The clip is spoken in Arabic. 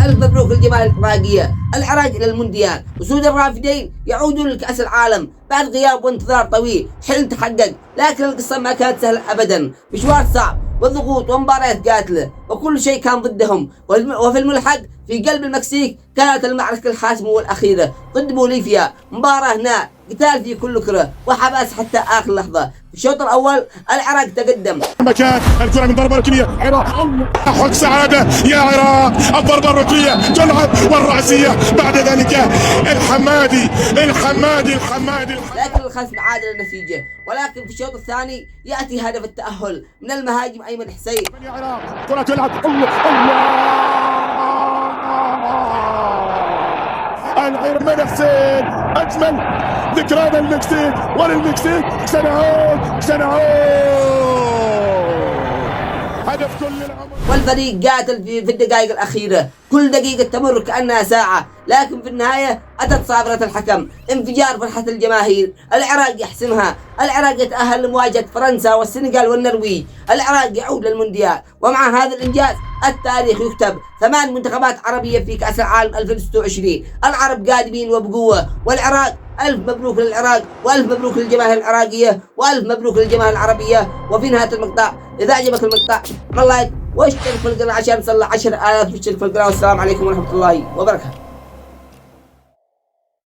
ألف مبروك للجماهير العراقية. العراق إلى المونديال، أسود الرافدين يعودون لكأس العالم بعد غياب وانتظار طويل. حلم تحقق، لكن القصة ما كانت سهلة أبدا. مشوار صعب وضغوط ومباريات قاتلة وكل شيء كان ضدهم. وفي الملحق في قلب المكسيك كانت المعركة الحاسمة والأخيرة ضد بوليفيا. مباراة نار، قتال في كل كرة وحماس حتى آخر لحظة. في الشوط الأول العراق تقدم. مكان الكرة من ضربة ركنية، عراق حق سعادة يا عراق. الضربة الركنية تلعب والرأسية بعد ذلك الحمادي. لكن الخصم عادل النتيجة. ولكن في الشوط الثاني يأتي هدف التأهل من المهاجم أيمن حسين. يا عراق كرة تلعب الله الأيمن حسين. أجمل ذكرى المكسيك وللمكسيك سنعود هدف كل العمر. والفريق قاتل في الدقائق الأخيرة، كل دقيقة تمر كأنها ساعة. لكن في النهاية أتت صافرة الحكم، انفجار فرحة الجماهير. العراق يحسمها، العراق يتأهل لمواجهة فرنسا والسنغال والنرويج. العراق يعود للمونديال، ومع هذا الإنجاز التاريخ يكتب. 8 منتخبات عربية في كأس العالم 2026. العرب قادمين وبقوة، والعراق ألف مبروك للعراق، وألف مبروك للجماهير العراقية، وألف مبروك للجماهير العربية. وفي نهاية المقطع إذا عجبك المقطع اعمل لايك واشترك في القناة عشان نصل 10,000 مشترك في القناة. والسلام عليكم ورحمة الله وبركاته.